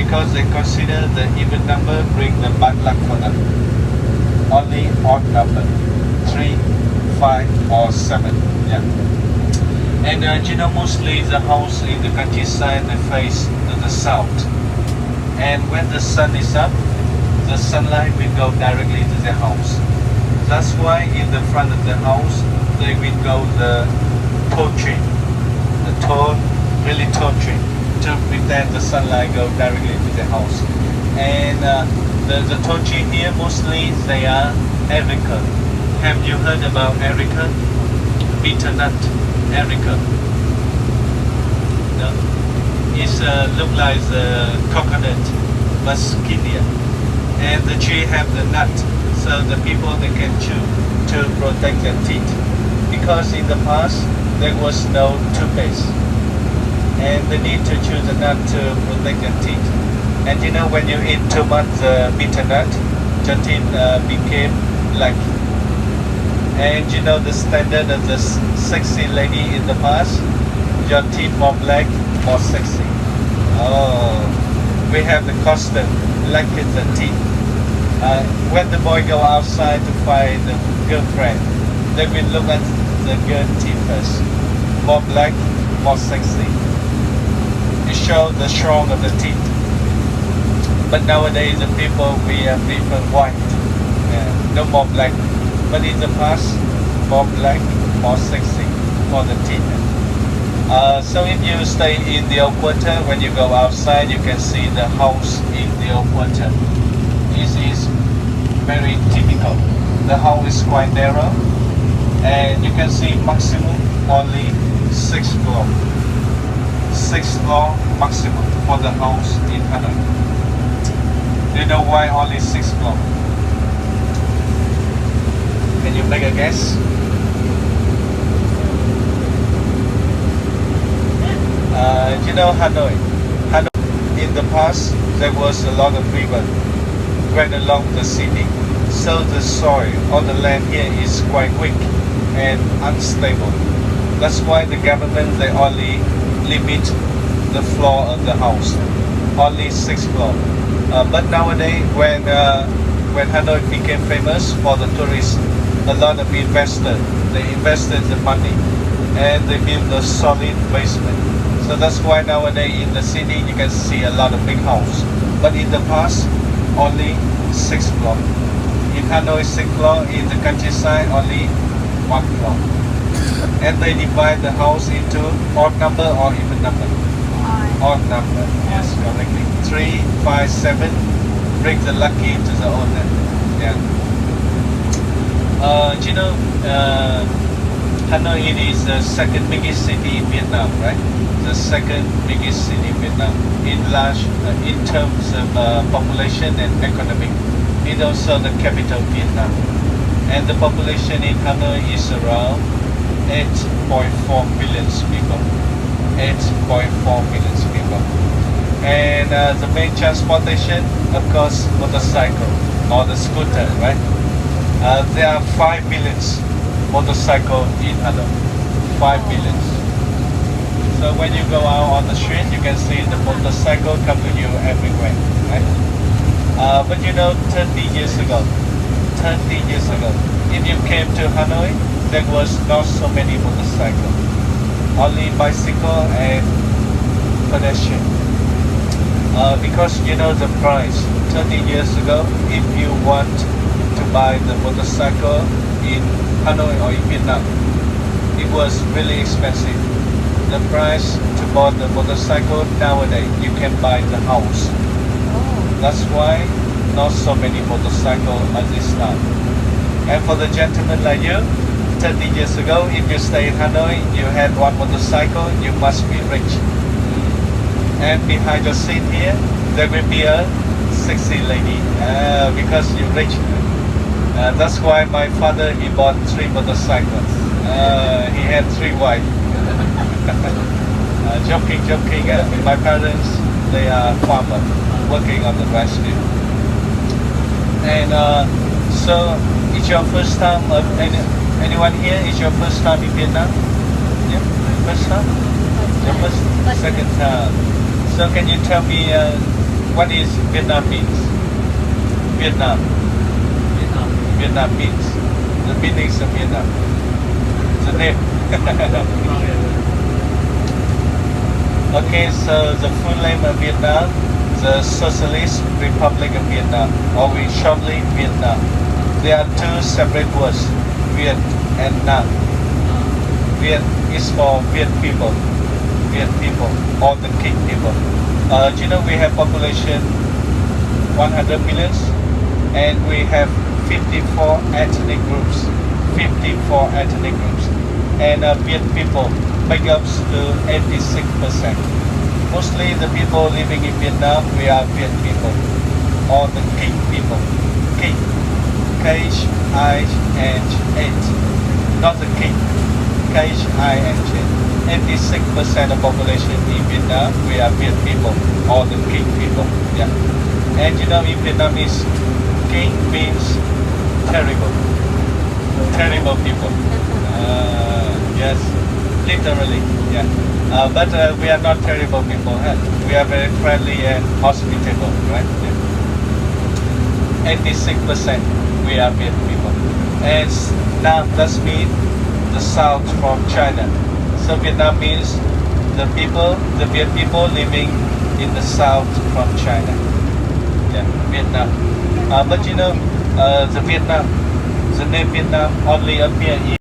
because they consider the even number bring the bad luck for them. Only odd number, 3, 5 or 7. Yeah. And mostly the house in the countryside, they face to the south. And when the sun is up, the sunlight will go directly to the house. That's why in the front of the house, they will go the tall tree, the tall, really tall tree, to prevent the sunlight go directly to the house. And the tall tree here, mostly they are Erica. Have you heard about Erica? Bitter nut, Erica. No? It's look like the coconut, but skinnier. And the tree have the nut, so the people they can chew to protect their teeth. Because in the past there was no toothpaste, and they need to chew the nut to protect their teeth. And when you eat too much bitter nut, your teeth became black. And the standard of the sexy lady in the past, your teeth more black, more sexy. Oh, we have the custom, black in the teeth. When the boy go outside to find the girlfriend, they will look at the girl teeth first. More black, more sexy. It shows the strong of the teeth. But nowadays the people we prefer white, no more black. But in the past, more black, more sexy for the teeth. So if you stay in the old quarter, when you go outside, you can see the house in the old quarter. This is very typical. The house is quite narrow, and you can see maximum only 6 floors. 6 floors maximum for the house in Hanoi. Do you know why only 6 floors? Can you make a guess? Hanoi. In the past, there was a lot of river ran along the city, so the soil on the land here is quite weak and unstable. That's why the government they only limit the floor of the house, only 6 floors. But nowadays, when Hanoi became famous for the tourists, a lot of investors they invested the money and they built a solid basement. So that's why nowadays in the city you can see a lot of big house. But in the past, only 6 floors. In Hanoi, 6 floors. In the countryside, only 1 floor. And they divide the house into odd number or even number. Odd number. Yes, correctly. 3, 5, 7. Bring the lucky to the owner. Yeah. Hanoi it is the second biggest city in Vietnam, right? The second biggest city in Vietnam in large in terms of population and economic. It's also the capital of Vietnam, and the population in Hanoi is around 8.4 million people. 8.4 million people. And the main transportation, of course, motorcycle or the scooter, right? There are 5 million motorcycles in Hanoi. 5 million. So when you go out on the street, you can see the motorcycle come to you everywhere, right? But 30 years ago, if you came to Hanoi, there was not so many motorcycles. Only bicycle and pedestrian. Because the price, 30 years ago, if you want to buy the motorcycle in Hanoi or in Vietnam, it was really expensive. The price to buy the motorcycle nowadays, you can buy the house. That's why not so many motorcycles at this time. And for the gentleman like you, 30 years ago, if you stay in Hanoi, you had one motorcycle, you must be rich. And behind your seat here, there will be a sexy lady because you're rich. That's why my father, he bought 3 motorcycles. He had 3 wives. Joking. My parents, they are farmers working on the rice field. And so, it's your first time. Anyone here? Is your first time in Vietnam? Yeah, first time. Your second time. So, can you tell me What is Vietnam means? Vietnam. Vietnam means. The meanings of Vietnam. The name. Okay, so the full name of Vietnam, the Socialist Republic of Vietnam, or we shortly Vietnam. There are two separate words, Viet and Nam. Viet is for Viet people, or the King people. Do you know we have population 100 millions, and we have 54 ethnic groups, and Viet people make up to 86%. Mostly the people living in Vietnam, we are Viet people, or the King people. King, K-I-N-G, not the King, K-I-N-G. 86% of population in Vietnam, we are Viet people, or the King people. Yeah. And you know in Vietnamese, King means terrible people. Yes, literally, yeah. But we are not terrible people. Huh? We are very friendly and hospitable, right? Yeah. 86% we are Viet people. And now that's mean the south from China. So Vietnam means the Viet people living in the south from China. Yeah, Vietnam. But you know, the name Vietnam only appear